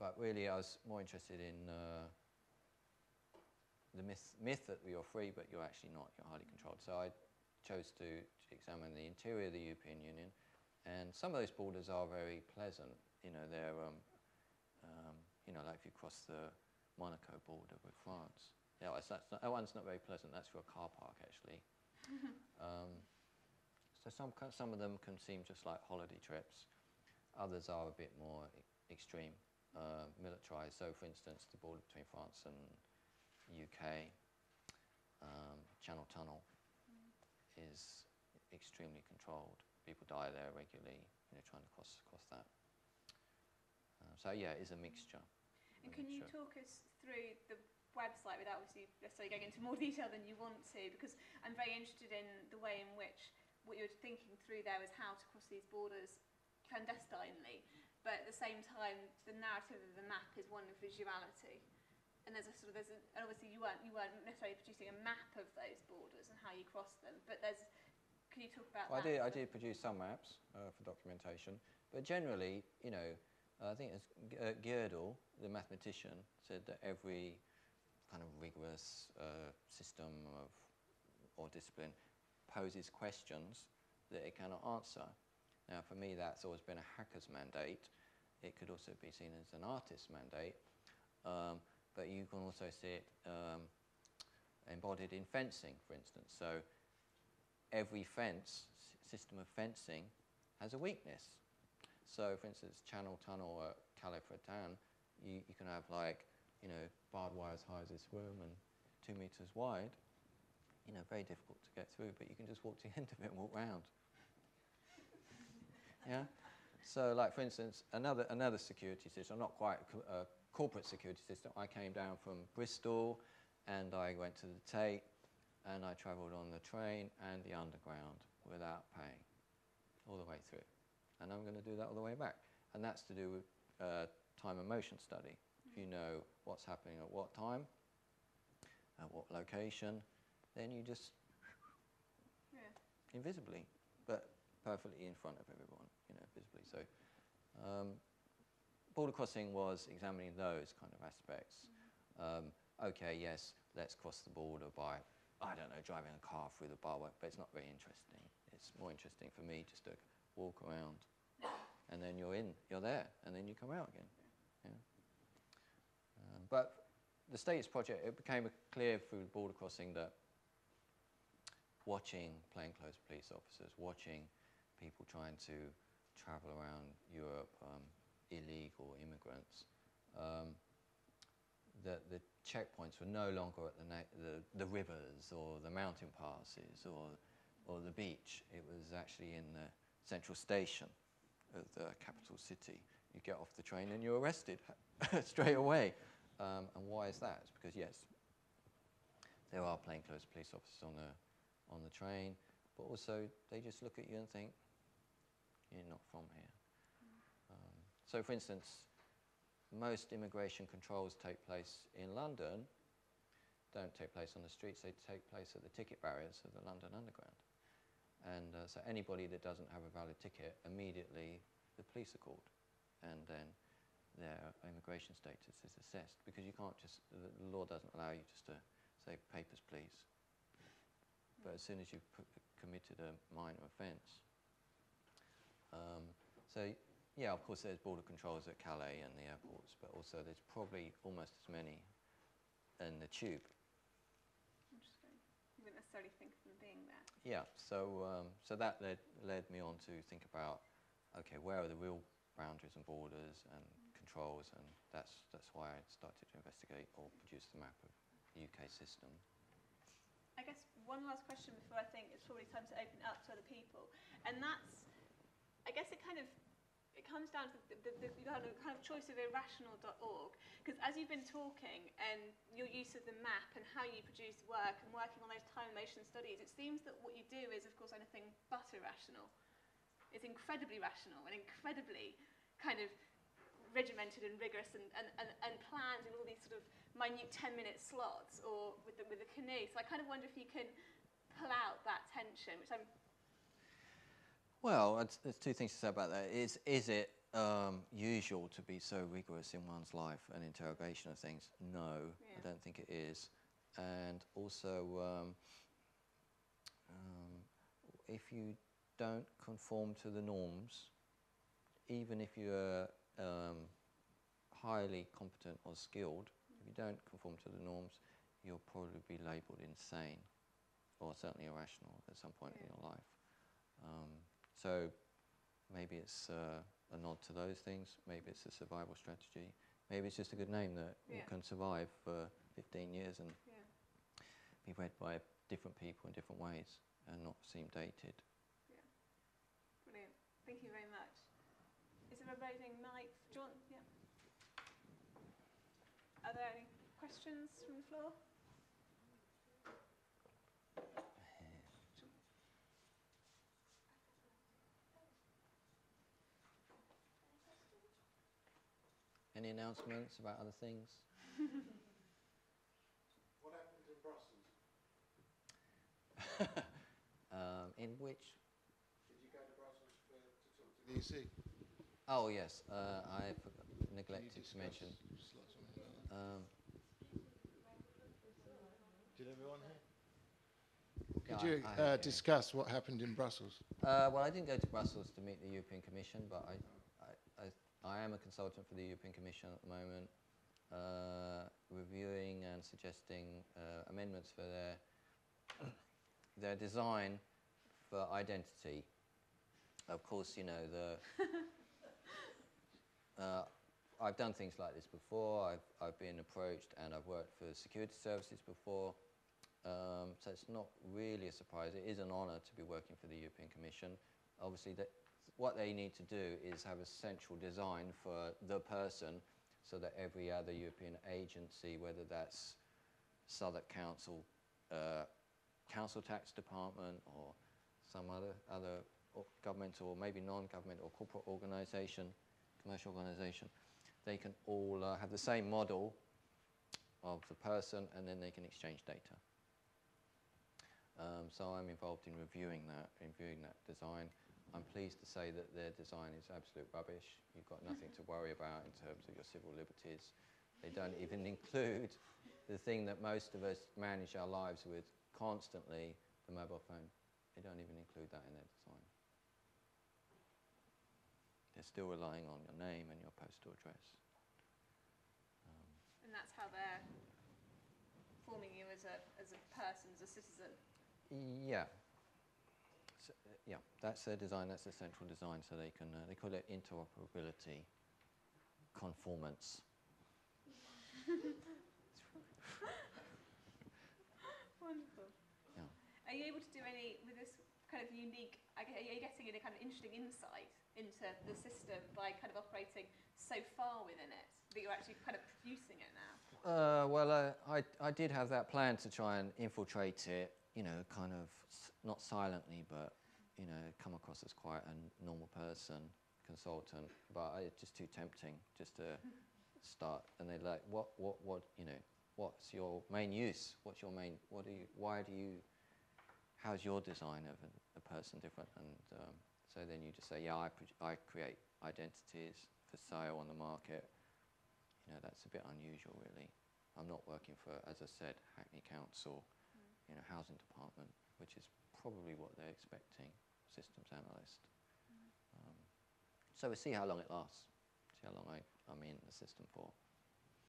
but really I was more interested in the myth that you're free, but you're actually not, you're highly controlled. So I chose to examine the interior of the European Union, and some of those borders are very pleasant. You know, they're, you know, like if you cross the Monaco border with France. Yeah, that one's not very pleasant. That's for a car park, actually. So some of them can seem just like holiday trips. Others are a bit more extreme, militarized. So, for instance, the border between France and UK, Channel Tunnel, is extremely controlled. People die there regularly, you know, trying to cross that. So yeah, it is a mixture. And can you talk us through the website without obviously necessarily going into more detail than you want to? Because I'm very interested in the way in which what you're thinking through there is how to cross these borders clandestinely, but at the same time, the narrative of the map is one of visuality. And there's a sort of, and obviously you weren't necessarily producing a map of those borders and how you cross them, but can you talk about that? I did produce some maps for documentation, but generally, you know, I think it's Gödel, the mathematician, said that every kind of rigorous system or discipline poses questions that it cannot answer. Now, for me, that's always been a hacker's mandate. It could also be seen as an artist's mandate, but you can also see it embodied in fencing, for instance. So every system of fencing has a weakness. So, for instance, Channel Tunnel at Calais-Fréthun, you can have, like, you know, barbed wire as high as this room and 2 meters wide. You know, very difficult to get through, but you can just walk to the end of it and walk round. Yeah. So, like, for instance, another security system, not quite a corporate security system. I came down from Bristol, and I went to the Tate, and I travelled on the train and the underground without paying, all the way through. And I'm going to do that all the way back. And that's to do with time and motion study. If you know what's happening at what time, at what location, then you just, invisibly, but perfectly in front of everyone, you know, visibly. So border crossing was examining those kind of aspects. Okay, yes, let's cross the border by, I don't know, driving a car through the barbed, but it's not very interesting. It's more interesting for me just to walk around, and then you're there, and then you come out again. Yeah. But the States project, it became clear through border crossing that watching plainclothes police officers, watching people trying to travel around Europe, illegal immigrants, that the checkpoints were no longer at the rivers or the mountain passes or the beach. It was actually in the central station of the capital city. You get off the train and you're arrested straight away. And why is that? It's because, yes, there are plainclothes police officers on the train, but also they just look at you and think, you're not from here. So, for instance, most immigration controls take place in London, don't take place on the streets, they take place at the ticket barriers of the London Underground. And so anybody that doesn't have a valid ticket, immediately the police are called, and then their immigration status is assessed, because you can't just, the law doesn't allow you just to say, papers please. But as soon as you've committed a minor offence. So, yeah, of course there's border controls at Calais and the airports, but also there's probably almost as many in the tube. Interesting. You wouldn't necessarily think of them being there. Yeah, so so that led me on to think about, okay, where are the real boundaries and borders and controls, and that's why I started to investigate or produce the map of the UK system. I guess one last question before I think it's probably time to open it up to other people, and that's, I guess it comes down to the kind of choice of irrational.org, because as you've been talking and your use of the map and how you produce work and working on those time and motion studies, it seems that what you do is, of course, anything but irrational. It's incredibly rational and incredibly kind of regimented and rigorous and planned in all these sort of minute 10-minute slots, or with the canoe. So I kind of wonder if you can pull out that tension, which I'm... Well, there's two things to say about that. Is it usual to be so rigorous in one's life and interrogation of things. No, Yeah. I don't think it is. And also, if you don't conform to the norms, even if you're highly competent or skilled, if you don't conform to the norms, you'll probably be labelled insane, or certainly irrational at some point in your life. So maybe it's a nod to those things, maybe it's a survival strategy, maybe it's just a good name that you can survive for 15 years and be read by different people in different ways and not seem dated. Yeah, brilliant. Thank you very much. Is there a roving mic? Do you want, Are there any questions from the floor? Any announcements about other things? What happened in Brussels? In which? Did you go to Brussels to talk to the EC? Oh yes, I neglected to mention. Did everyone hear? Could you discuss what happened in Brussels? Well, I didn't go to Brussels to meet the European Commission, but I am a consultant for the European Commission at the moment, reviewing and suggesting amendments for their design for identity. Of course, you know, I've done things like this before. I've been approached and I've worked for security services before. So it's not really a surprise. It is an honour to be working for the European Commission. Obviously, what they need to do is have a central design for the person so that every other European agency, whether that's Southwark Council, Council Tax Department or some other governmental or maybe non-government or corporate organisation, commercial organisation, they can all have the same model of the person and then they can exchange data. So I'm involved in reviewing that design. I'm pleased to say that their design is absolute rubbish. You've got nothing to worry about in terms of your civil liberties. They don't even include the thing that most of us manage our lives with constantly, the mobile phone. They don't even include that in their design. They're still relying on your name and your postal address. And that's how they're forming you as a person, as a citizen. Yeah. So, yeah, that's their design, that's their central design, so they can, they call it interoperability conformance. Wonderful. Yeah. Are you able to do any, with this kind of unique, are you getting any kind of interesting insight into the system by kind of operating so far within it, that you're actually kind of producing it now? Well, I did have that plan to try and infiltrate it, you know, kind of not silently, but, you know, come across as quite a normal person, consultant, but it's just too tempting just to start. And they're like, what, you know, what's your main use? What's your main, how's your design of a person different? And so then you just say, yeah, I create identities for sale on the market. You know, that's a bit unusual, really. I'm not working for, as I said, Hackney Council, you know, housing department, which is probably what they're expecting, systems analyst. So we'll see how long it lasts, see how long I'm in the system for.